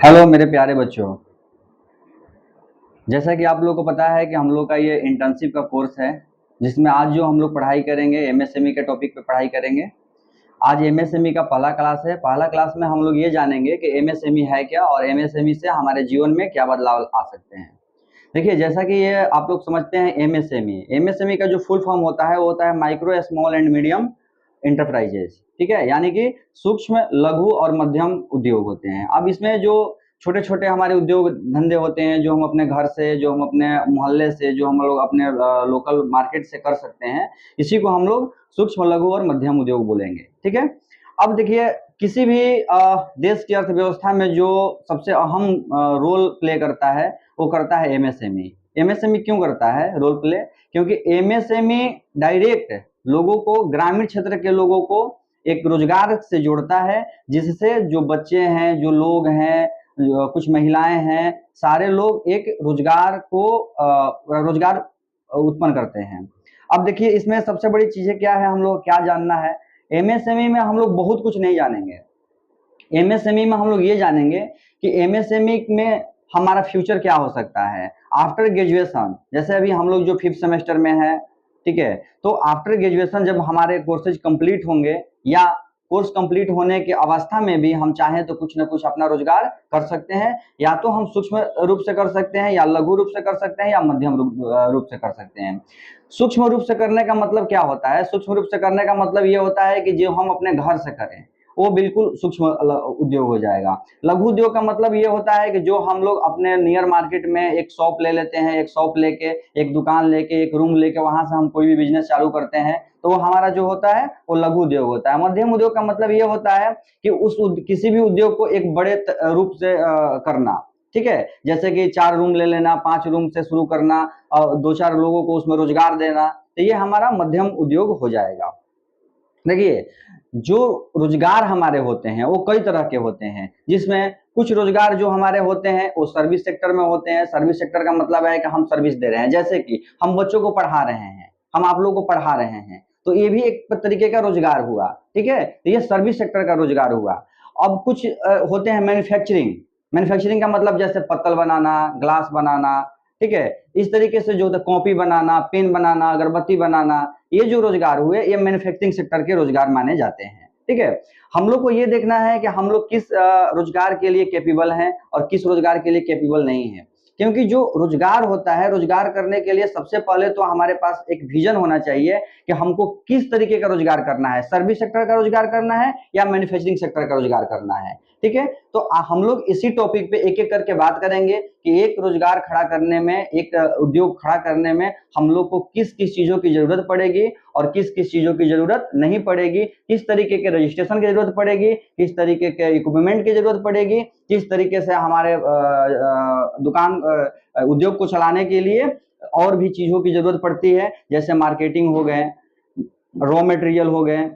Hello मेरे प्यारे बच्चों। जैसा कि आप लोगों को पता है कि हम लोग का ये इंटर्नशिप का कोर्स है, जिसमें आज जो हम लोग पढ़ाई करेंगे एमएसएमई के टॉपिक पे पढ़ाई करेंगे। आज एमएसएमई का पहला क्लास है। पहला क्लास में हम लोग ये जानेंगे कि एमएसएमई है क्या और एमएसएमई से हमारे जीवन में क्या बदलाव आ सकते हैं। देखिए, जैसा कि ये आप लोग समझते हैं, एमएसएमई का जो फुल फॉर्म होता है वो होता है micro small and medium enterprises. ठीक है, यानी कि सूक्ष्म लघु और मध्यम उद्योग होते हैं। अब इसमें जो छोटे छोटे हमारे उद्योग धंधे होते हैं, जो हम अपने घर से, जो हम अपने मोहल्ले से, जो हम लोग अपने लोकल मार्केट से कर सकते हैं, इसी को हम लोग सूक्ष्म लघु और मध्यम उद्योग बोलेंगे। ठीक है। अब देखिए, किसी भी देश की अर्थव्यवस्था में जो सबसे अहम रोल प्ले करता है वो करता है एमएसएमई। एमएसएमई क्यों करता है रोल प्ले? क्योंकि एमएसएमई डायरेक्ट लोगों को, ग्रामीण क्षेत्र के लोगों को एक रोजगार से जोड़ता है, जिससे जो बच्चे हैं, जो लोग हैं, कुछ महिलाएं हैं, सारे लोग एक रोजगार उत्पन्न करते हैं। अब देखिए, इसमें सबसे बड़ी चीजें क्या है, हम लोग क्या जानना है। एमएसएमई में हम लोग बहुत कुछ नहीं जानेंगे। एमएसएमई में हम लोग ये जानेंगे कि एमएसएमई में हमारा फ्यूचर क्या हो सकता है आफ्टर ग्रेजुएशन। जैसे अभी हम लोग जो 5th सेमेस्टर में है, ठीक है, तो आफ्टर ग्रेजुएशन जब हमारे कोर्सेज कंप्लीट होंगे या कोर्स कंप्लीट होने की अवस्था में भी हम चाहें तो कुछ ना कुछ अपना रोजगार कर सकते हैं। या तो हम सूक्ष्म रूप से कर सकते हैं, या लघु रूप से कर सकते हैं, या मध्यम रूप से कर सकते हैं। सूक्ष्म रूप से करने का मतलब क्या होता है? सूक्ष्म रूप से करने का मतलब ये होता है कि जो हम अपने घर से करें वो बिल्कुल सूक्ष्म उद्योग हो जाएगा। लघु उद्योग का मतलब ये होता है कि जो हम लोग अपने नियर मार्केट में एक शॉप ले लेते हैं, एक शॉप लेके, एक दुकान लेके, एक रूम लेके, वहां से हम कोई भी बिजनेस चालू करते हैं, तो वो हमारा जो होता है वो लघु उद्योग होता है। मध्यम उद्योग का मतलब ये होता है कि किसी भी उद्योग को एक बड़े रूप से करना। ठीक है, जैसे कि 4 रूम ले लेना, 5 रूम से शुरू करना और 2-4 लोगों को उसमें रोजगार देना, तो ये हमारा मध्यम उद्योग हो जाएगा। देखिए, जो रोजगार हमारे होते हैं वो कई तरह के होते हैं, जिसमें कुछ रोजगार जो हमारे होते हैं वो सर्विस सेक्टर में होते हैं। सर्विस सेक्टर का मतलब है कि हम सर्विस दे रहे हैं, जैसे कि हम बच्चों को पढ़ा रहे हैं, हम आप लोगों को पढ़ा रहे हैं, तो ये भी एक तरीके का रोजगार हुआ। ठीक है, तो ये सर्विस सेक्टर का रोजगार हुआ। अब कुछ होते हैं मैन्युफैक्चरिंग। मैन्युफैक्चरिंग का मतलब जैसे पत्तल बनाना, ग्लास बनाना, ठीक है, इस तरीके से जो होता है कॉपी बनाना, पेन बनाना, अगरबत्ती बनाना, ये जो रोजगार हुए ये मैन्युफैक्चरिंग सेक्टर के रोजगार माने जाते हैं। ठीक है, हम लोग को ये देखना है कि हम लोग किस रोजगार के लिए कैपेबल हैं और किस रोजगार के लिए कैपेबल नहीं है। क्योंकि जो रोजगार होता है, रोजगार करने के लिए सबसे पहले तो हमारे पास एक विजन होना चाहिए कि हमको किस तरीके का रोजगार करना है, सर्विस सेक्टर का रोजगार करना है या मैन्युफैक्चरिंग सेक्टर का रोजगार करना है। ठीक है, तो हम लोग इसी टॉपिक पे एक एक करके बात करेंगे कि एक रोजगार खड़ा करने में, एक उद्योग खड़ा करने में हम लोग को किस किस चीजों की जरूरत पड़ेगी और किस किस चीजों की जरूरत नहीं पड़ेगी, किस तरीके के रजिस्ट्रेशन की जरूरत पड़ेगी, किस तरीके के इक्विपमेंट की जरूरत पड़ेगी, किस तरीके से हमारे दुकान उद्योग को चलाने के लिए और भी चीजों की जरूरत पड़ती है, जैसे मार्केटिंग हो गए, रॉ मटेरियल हो गए,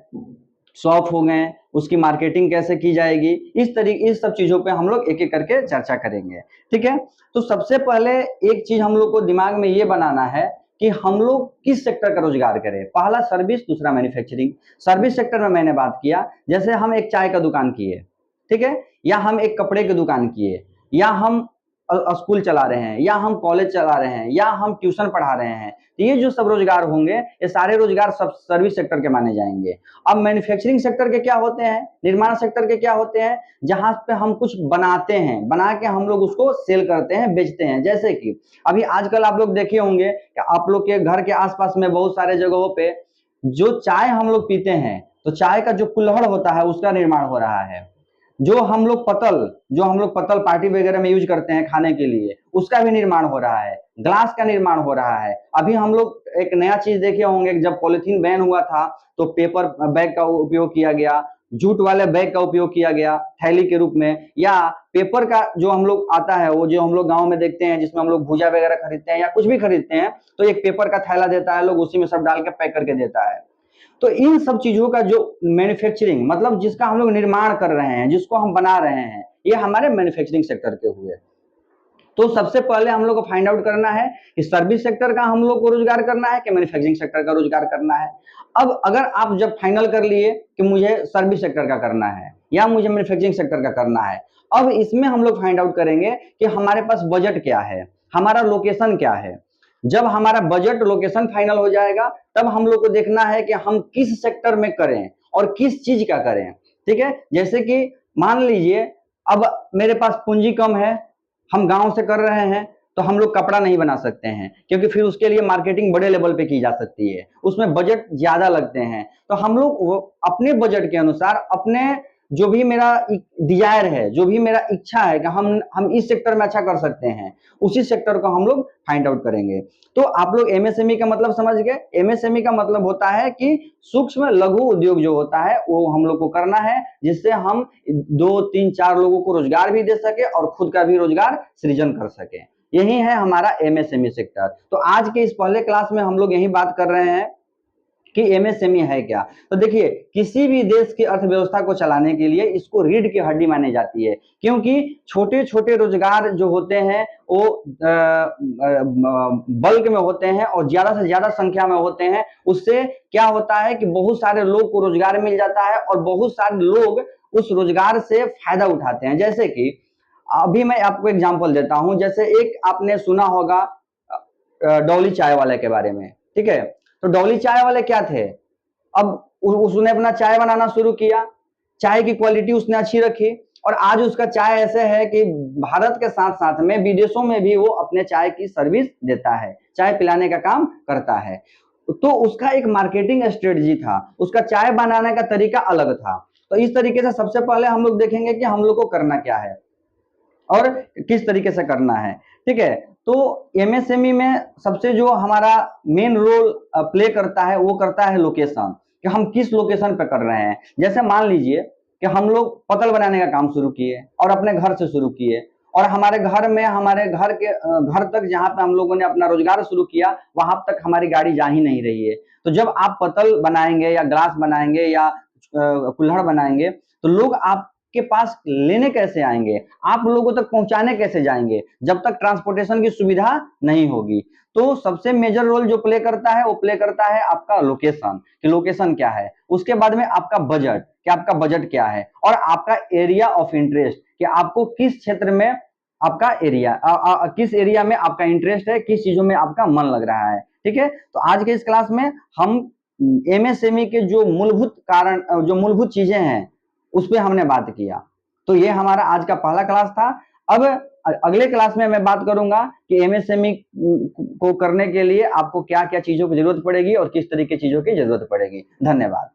शॉप हो गए, उसकी मार्केटिंग कैसे की जाएगी, इस सब चीजों पे हम लोग एक एक करके चर्चा करेंगे। ठीक है, तो सबसे पहले एक चीज हम लोग को दिमाग में ये बनाना है कि हम लोग किस सेक्टर का रोजगार करें। पहला सर्विस, दूसरा मैन्युफैक्चरिंग। सर्विस सेक्टर में मैंने बात किया, जैसे हम एक चाय का दुकान किए, ठीक है, या हम एक कपड़े की दुकान किए, या हम स्कूल चला रहे हैं, या हम कॉलेज चला रहे हैं, या हम ट्यूशन पढ़ा रहे हैं, तो ये जो सब रोजगार होंगे ये सारे रोजगार सब सर्विस सेक्टर के माने जाएंगे। अब मैन्युफैक्चरिंग सेक्टर के क्या होते हैं, निर्माण सेक्टर के क्या होते हैं, जहां पे हम कुछ बनाते हैं, बना के हम लोग उसको सेल करते हैं, बेचते हैं। जैसे कि अभी आजकल आप लोग देखे होंगे कि आप लोग के घर के आसपास में बहुत सारे जगहों पे जो चाय हम लोग पीते हैं, तो चाय का जो कुल्हड़ होता है उसका निर्माण हो रहा है। जो हम लोग पत्तल पार्टी वगैरह में यूज करते हैं खाने के लिए, उसका भी निर्माण हो रहा है। ग्लास का निर्माण हो रहा है। अभी हम लोग एक नया चीज देखे होंगे, जब पॉलिथीन बैन हुआ था तो पेपर बैग का उपयोग किया गया, जूट वाले बैग का उपयोग किया गया थैली के रूप में, या पेपर का जो हम लोग आता है, वो जो हम लोग गांव में देखते हैं, जिसमें हम लोग भुजा वगैरह खरीदते हैं या कुछ भी खरीदते हैं, तो एक पेपर का थैला देता है, लोग उसी में सब डाल के पैक करके देता है। तो इन सब चीजों का जो मैन्युफैक्चरिंग मतलब जिसका हम लोग निर्माण कर रहे हैं, जिसको हम बना रहे हैं, ये हमारे मैन्युफैक्चरिंग सेक्टर के हुए। तो सबसे पहले हम लोग को फाइंड आउट करना है कि सर्विस सेक्टर का हम लोग को रोजगार करना है कि मैन्युफैक्चरिंग सेक्टर का रोजगार करना है। अब अगर आप जब फाइनल कर लिए कि मुझे सर्विस सेक्टर का करना है या मुझे मैन्युफैक्चरिंग सेक्टर का करना है, अब इसमें हम लोग फाइंड आउट करेंगे कि हमारे पास बजट क्या है, हमारा लोकेशन क्या है। जब हमारा बजट लोकेशन फाइनल हो जाएगा तब हम लोग को देखना है कि हम किस सेक्टर में करें और किस चीज का करें। ठीक है, जैसे कि मान लीजिए अब मेरे पास पूंजी कम है, हम गांव से कर रहे हैं, तो हम लोग कपड़ा नहीं बना सकते हैं क्योंकि फिर उसके लिए मार्केटिंग बड़े लेवल पे की जा सकती है, उसमें बजट ज्यादा लगते हैं। तो हम लोग अपने बजट के अनुसार, अपने जो भी मेरा डिजायर है, जो भी मेरा इच्छा है कि हम इस सेक्टर में अच्छा कर सकते हैं, उसी सेक्टर को हम लोग फाइंड आउट करेंगे। तो आप लोग एमएसएमई का मतलब समझ गए। एमएसएमई का मतलब होता है कि सूक्ष्म लघु उद्योग जो होता है वो हम लोग को करना है, जिससे हम 2 3 4 लोगों को रोजगार भी दे सके और खुद का भी रोजगार सृजन कर सके। यही है हमारा एमएसएमई सेक्टर। तो आज के इस पहले क्लास में हम लोग यही बात कर रहे हैं कि एमएसएमई है क्या। तो देखिए, किसी भी देश की अर्थव्यवस्था को चलाने के लिए इसको रीढ़ की हड्डी मानी जाती है, क्योंकि छोटे छोटे रोजगार जो होते हैं वो बल्क में होते हैं और ज्यादा से ज्यादा संख्या में होते हैं। उससे क्या होता है कि बहुत सारे लोग को रोजगार मिल जाता है और बहुत सारे लोग उस रोजगार से फायदा उठाते हैं। जैसे कि अभी मैं आपको एग्जांपल देता हूं, जैसे एक आपने सुना होगा डॉली चाय वाले के बारे में। ठीक है, तो डॉली चाय वाले क्या थे, अब उसने अपना चाय बनाना शुरू किया, चाय की क्वालिटी उसने अच्छी रखी और आज उसका चाय ऐसे है कि भारत के साथ साथ में विदेशों में भी वो अपने चाय की सर्विस देता है, चाय पिलाने का काम करता है। तो उसका एक मार्केटिंग स्ट्रेटजी था, उसका चाय बनाने का तरीका अलग था। तो इस तरीके से सबसे पहले हम लोग देखेंगे कि हम लोग को करना क्या है और किस तरीके से करना है। ठीक है, तो एमएसएमई में सबसे जो हमारा मेन रोल प्ले करता है वो करता है लोकेशन, कि हम किस लोकेशन पे कर रहे हैं। जैसे मान लीजिए कि हम लोग पतल बनाने का काम शुरू किए और अपने घर से शुरू किए, और हमारे घर में, हमारे घर के घर तक जहां पे हम लोगों ने अपना रोजगार शुरू किया वहां तक हमारी गाड़ी जा ही नहीं रही है। तो जब आप पतल बनाएंगे या ग्लास बनाएंगे या कुल्हड़ बनाएंगे तो लोग आपके पास लेने कैसे आएंगे, आप लोगों तक पहुंचाने कैसे जाएंगे जब तक ट्रांसपोर्टेशन की सुविधा नहीं होगी। तो सबसे मेजर रोल जो प्ले करता है वो प्ले करता है आपका लोकेशन, कि लोकेशन क्या है। उसके बाद में आपका बजट, कि आपका बजट क्या है, और आपका एरिया ऑफ इंटरेस्ट, कि आपको किस क्षेत्र में आपका एरिया किस एरिया में आपका इंटरेस्ट है, किस चीजों में आपका मन लग रहा है। ठीक है, तो आज के इस क्लास में हम एमएसएमई के जो मूलभूत कारण, जो मूलभूत चीजें हैं उस पर हमने बात किया। तो ये हमारा आज का पहला क्लास था। अब अगले क्लास में मैं बात करूंगा कि एमएसएमई को करने के लिए आपको क्या क्या चीजों की जरूरत पड़ेगी और किस तरीके की चीजों की जरूरत पड़ेगी। धन्यवाद।